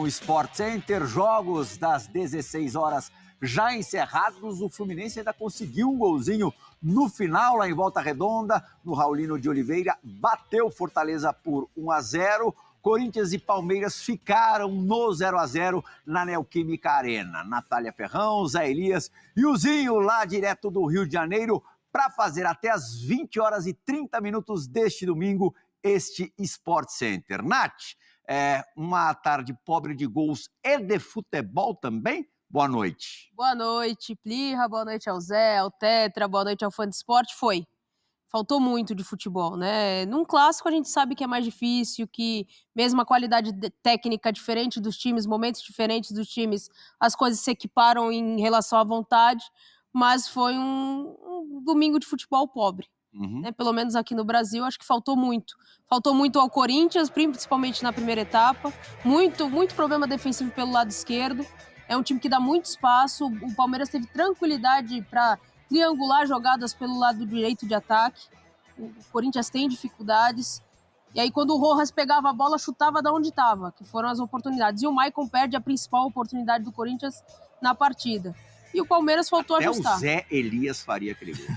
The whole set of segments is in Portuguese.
no Sport Center, jogos das 16 horas já encerrados. O Fluminense ainda conseguiu um golzinho no final, lá em Volta Redonda, no Raulino de Oliveira, bateu Fortaleza por 1-0. Corinthians e Palmeiras ficaram no 0-0 na Neoquímica Arena. Natália Ferrão, Zé Elias e o Zinho, lá direto do Rio de Janeiro, para fazer até as 20 horas e 30 minutos deste domingo este Sport Center. Nath, uma tarde pobre de gols e de futebol também? Boa noite. Boa noite, Plirra, boa noite ao Zé, ao Tetra, boa noite ao Fã de Esporte. Faltou muito de futebol, né? Num clássico a gente sabe que é mais difícil, que mesmo a qualidade técnica diferente dos times, momentos diferentes dos times, as coisas se equiparam em relação à vontade, mas foi um domingo de futebol pobre. Né? Pelo menos aqui no Brasil, acho que faltou muito. Faltou muito ao Corinthians, principalmente na primeira etapa. Muito problema defensivo pelo lado esquerdo. É um time que dá muito espaço. O Palmeiras teve tranquilidade para triangular jogadas pelo lado direito de ataque. O Corinthians tem dificuldades. E aí, quando o Rojas pegava a bola, chutava de onde estava, que foram as oportunidades. E o Maicon perde a principal oportunidade do Corinthians na partida. E o Palmeiras faltou ajustar. O Zé Elias faria aquele gol.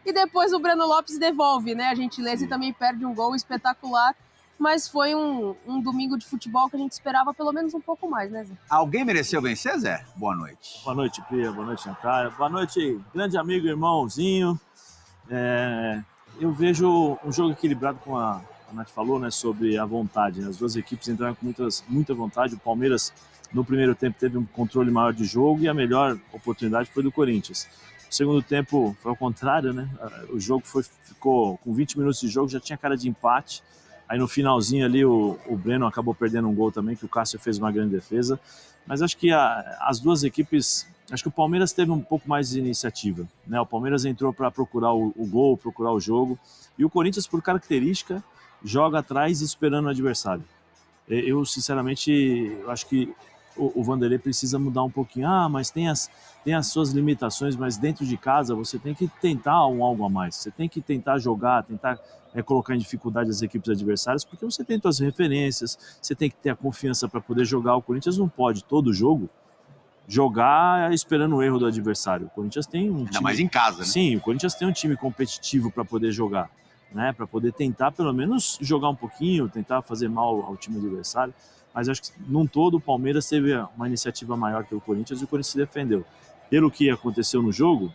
E depois o Breno Lopes devolve, né? A gentileza. Sim. E também perde um gol espetacular. Mas foi um domingo de futebol que a gente esperava pelo menos um pouco mais, né, Zé? Alguém mereceu vencer, Zé? Boa noite. Boa noite, Pia. Boa noite, Natália. Boa noite, grande amigo, irmãozinho. Eu vejo um jogo equilibrado, como a Nath falou, né, sobre a vontade. Né? As duas equipes entraram com muita vontade. O Palmeiras, no primeiro tempo, teve um controle maior de jogo e a melhor oportunidade foi do Corinthians. No segundo tempo, foi ao contrário, né? O jogo ficou com 20 minutos de jogo, já tinha cara de empate. Aí no finalzinho ali o Breno acabou perdendo um gol também, que o Cássio fez uma grande defesa. Mas acho que as duas equipes... Acho que o Palmeiras teve um pouco mais de iniciativa, né? O Palmeiras entrou para procurar o gol, procurar o jogo. E o Corinthians, por característica, joga atrás esperando o adversário. Eu sinceramente, acho que o Vanderlei precisa mudar um pouquinho. Mas tem as suas limitações, mas dentro de casa você tem que tentar algo a mais. Você tem que tentar jogar, tentar colocar em dificuldade as equipes adversárias, porque você tem suas referências, você tem que ter a confiança para poder jogar. O Corinthians não pode, todo jogo, jogar esperando o erro do adversário. O Corinthians tem um time... Ainda mais em casa, né? Sim, o Corinthians tem um time competitivo para poder jogar, né? Para poder tentar, pelo menos, jogar um pouquinho, tentar fazer mal ao time adversário. Mas acho que, num todo, o Palmeiras teve uma iniciativa maior que o Corinthians e o Corinthians se defendeu. Pelo que aconteceu no jogo,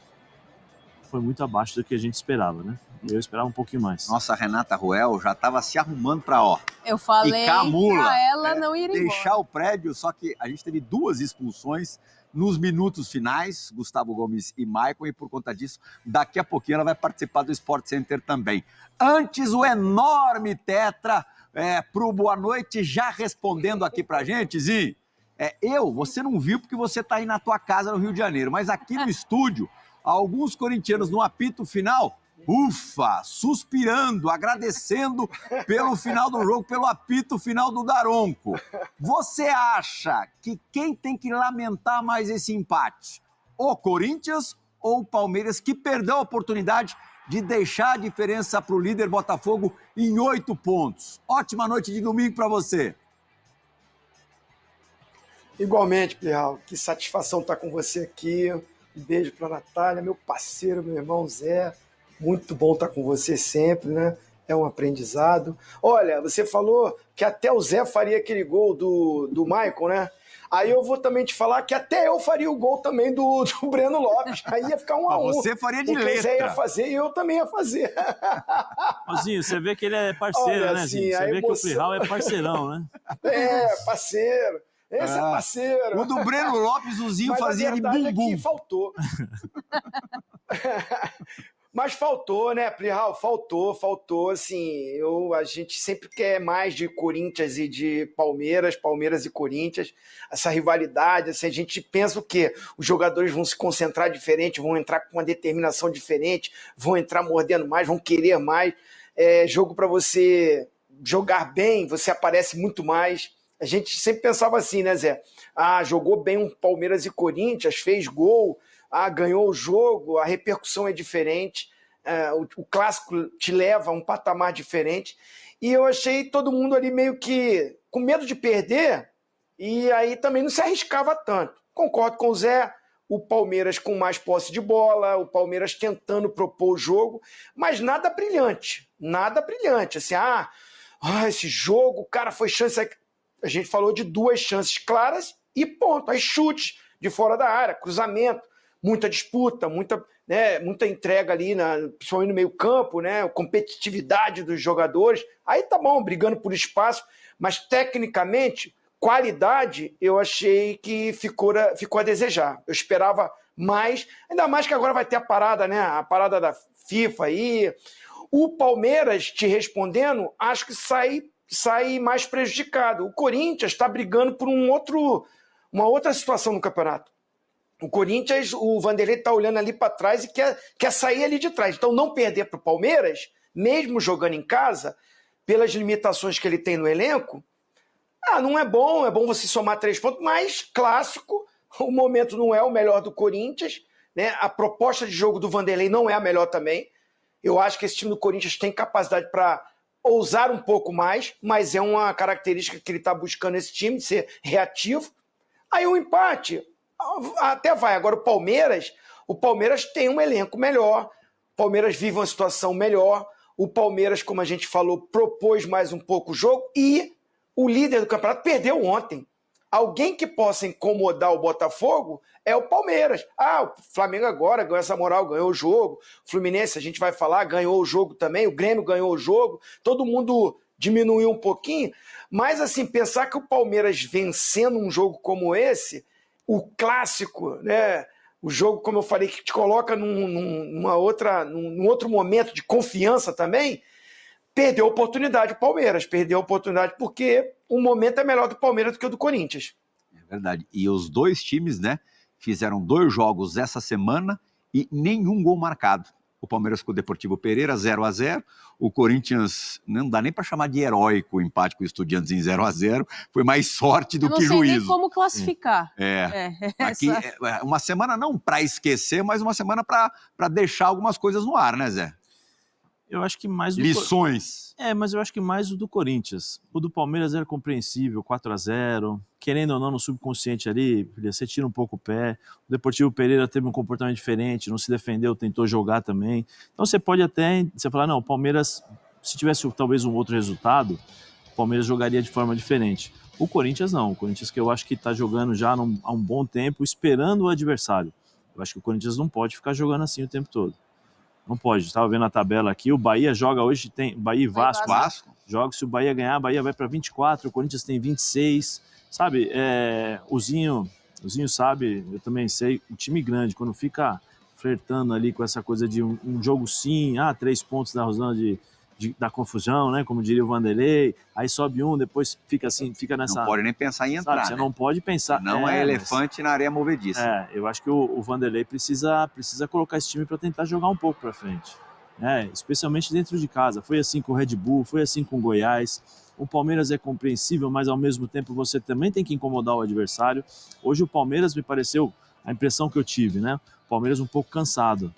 foi muito abaixo do que a gente esperava, né? Eu esperava um pouquinho mais. Nossa, a Renata Ruel já estava se arrumando para, Eu falei para ela não ir deixar embora. o prédio, só que a gente teve 2 expulsões nos minutos finais, Gustavo Gomes e Maicon, e por conta disso, daqui a pouquinho ela vai participar do Sport Center também. Antes, o enorme Tetra pro Boa Noite, já respondendo aqui pra gente, Zi. Você não viu porque você tá aí na tua casa no Rio de Janeiro, mas aqui no estúdio, alguns corintianos no apito final, suspirando, agradecendo pelo final do jogo, pelo apito final do Daronco. Você acha que quem tem que lamentar mais esse empate? O Corinthians ou o Palmeiras, que perdeu a oportunidade de deixar a diferença para o líder Botafogo em 8 pontos? Ótima noite de domingo para você. Igualmente, Plihal, que satisfação estar com você aqui. Um beijo para a Natália, meu parceiro, meu irmão Zé. Muito bom estar com você sempre, né? É um aprendizado. Olha, você falou que até o Zé faria aquele gol do Maicon, né? Aí eu vou também te falar que até eu faria o gol também do Breno Lopes. Aí ia ficar 1-1. Você faria de letra. O Zé ia fazer e eu também ia fazer. Zinho, você vê que ele é parceiro, olha, né, assim, Zinho? Você vê emoção... que o Plihal é parceirão, né? Parceiro. Esse é parceiro. O do Breno Lopes, o Zinho fazia de bumbum. É que faltou. Mas faltou, né, Plihal? Faltou, assim, a gente sempre quer mais de Corinthians e de Palmeiras e Corinthians, essa rivalidade, assim, a gente pensa o quê? Os jogadores vão se concentrar diferente, vão entrar com uma determinação diferente, vão entrar mordendo mais, vão querer mais, jogo para você jogar bem, você aparece muito mais. A gente sempre pensava assim, né, Zé? Jogou bem um Palmeiras e Corinthians, fez gol, ganhou o jogo, a repercussão é diferente, o clássico te leva a um patamar diferente, e eu achei todo mundo ali meio que com medo de perder e aí também não se arriscava tanto. Concordo com o Zé, o Palmeiras com mais posse de bola, o Palmeiras tentando propor o jogo, mas nada brilhante, assim, esse jogo, cara, foi chance, a gente falou de 2 chances claras e ponto, aí chutes de fora da área, cruzamento, muita disputa, muita entrega ali, principalmente no meio campo, né, competitividade dos jogadores, aí tá bom, brigando por espaço, mas tecnicamente, qualidade, eu achei que ficou a desejar. Eu esperava mais, ainda mais que agora vai ter a parada, né, a parada da FIFA aí. O Palmeiras, te respondendo, acho que sai mais prejudicado. O Corinthians está brigando por uma outra situação no campeonato. O Corinthians, o Vanderlei está olhando ali para trás e quer sair ali de trás. Então, não perder para o Palmeiras, mesmo jogando em casa, pelas limitações que ele tem no elenco, não é bom você somar 3 pontos, mas clássico, o momento não é o melhor do Corinthians, né? A proposta de jogo do Vanderlei não é a melhor também. Eu acho que esse time do Corinthians tem capacidade para ousar um pouco mais, mas é uma característica que ele está buscando esse time, de ser reativo. Aí o empate até vai. Agora o Palmeiras tem um elenco melhor, o Palmeiras vive uma situação melhor, o Palmeiras, como a gente falou, propôs mais um pouco o jogo e o líder do campeonato perdeu ontem. Alguém que possa incomodar o Botafogo é o Palmeiras. O Flamengo agora ganhou essa moral, ganhou o jogo. O Fluminense, a gente vai falar, ganhou o jogo também. O Grêmio ganhou o jogo. Todo mundo diminuiu um pouquinho. Mas, assim, pensar que o Palmeiras vencendo um jogo como esse, o clássico, né? O jogo, como eu falei, que te coloca num outro momento de confiança também, perdeu a oportunidade o Palmeiras. Perdeu a oportunidade porque o momento é melhor do Palmeiras do que o do Corinthians. É verdade. E os 2 times, né, fizeram 2 jogos essa semana e nenhum gol marcado. O Palmeiras com o Deportivo Pereira, 0-0. O Corinthians, não dá nem para chamar de heróico o empate com o Estudiantes em 0-0. Foi mais sorte do que juízo. Eu não sei nem como classificar. Aqui, uma semana não para esquecer, mas uma semana para deixar algumas coisas no ar, né, Zé? Eu acho que mais lições. Mas eu acho que mais o do Corinthians. O do Palmeiras era compreensível, 4-0. Querendo ou não, no subconsciente ali, você tira um pouco o pé. O Deportivo Pereira teve um comportamento diferente, não se defendeu, tentou jogar também. Então você pode até falar, não, o Palmeiras, se tivesse talvez um outro resultado, o Palmeiras jogaria de forma diferente. O Corinthians não. O Corinthians, que eu acho que está jogando já há um bom tempo, esperando o adversário. Eu acho que o Corinthians não pode ficar jogando assim o tempo todo. Não pode, estava vendo a tabela aqui, o Bahia joga hoje, tem Bahia e Vasco. Joga, se o Bahia ganhar, a Bahia vai para 24, o Corinthians tem 26, sabe, o Zinho sabe, eu também sei, o time grande, quando fica flertando ali com essa coisa de um jogo sim, 3 pontos da zona da confusão, né, como diria o Vanderlei, aí sobe depois fica assim, fica nessa... Não pode nem pensar em entrar, Você não pode pensar... Não é elefante na areia movediça. Eu acho que o Vanderlei precisa colocar esse time para tentar jogar um pouco para frente, especialmente dentro de casa. Foi assim com o Red Bull, foi assim com o Goiás. O Palmeiras é compreensível, mas ao mesmo tempo você também tem que incomodar o adversário. Hoje o Palmeiras me pareceu, a impressão que eu tive, né? O Palmeiras um pouco cansado.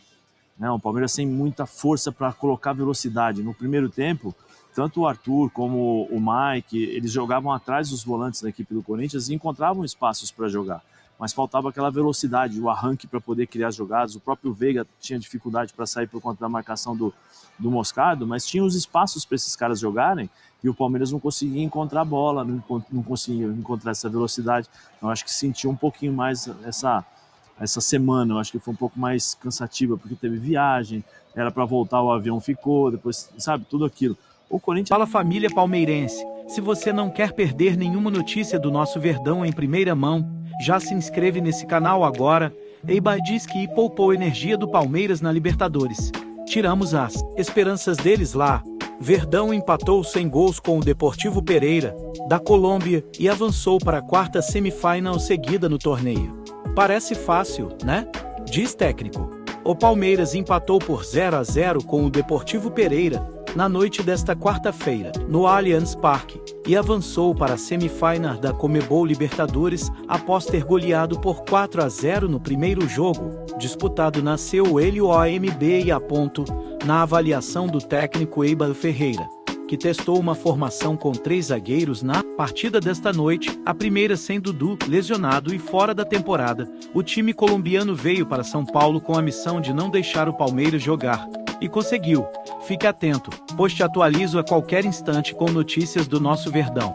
O Palmeiras sem muita força para colocar velocidade. No primeiro tempo, tanto o Arthur como o Mike, eles jogavam atrás dos volantes da equipe do Corinthians e encontravam espaços para jogar. Mas faltava aquela velocidade, o arranque para poder criar jogadas. O próprio Veiga tinha dificuldade para sair por conta da marcação do Moscardo, mas tinha os espaços para esses caras jogarem e o Palmeiras não conseguia encontrar a bola, não conseguia encontrar essa velocidade. Então acho que sentiu um pouquinho mais essa semana, eu acho que foi um pouco mais cansativa, porque teve viagem, era para voltar, o avião ficou, depois, sabe, tudo aquilo. O Corinthians... Fala, família palmeirense, se você não quer perder nenhuma notícia do nosso Verdão em primeira mão, já se inscreve nesse canal agora. Eibar diz que poupou energia do Palmeiras na Libertadores. Tiramos as esperanças deles lá. Verdão empatou sem gols com o Deportivo Pereira, da Colômbia, e avançou para a 4ª semifinal seguida no torneio. Parece fácil, né? Diz técnico. O Palmeiras empatou por 0-0 com o Deportivo Pereira na noite desta quarta-feira, no Allianz Parque, e avançou para a semifinal da Conmebol Libertadores após ter goleado por 4-0 no primeiro jogo, disputado na CUL OMB e a ponto, na avaliação do técnico Eibar Ferreira. que testou uma formação com 3 zagueiros na partida desta noite, a primeira sem Dudu, lesionado e fora da temporada. O time colombiano veio para São Paulo com a missão de não deixar o Palmeiras jogar. E conseguiu. Fique atento, pois te atualizo a qualquer instante com notícias do nosso Verdão.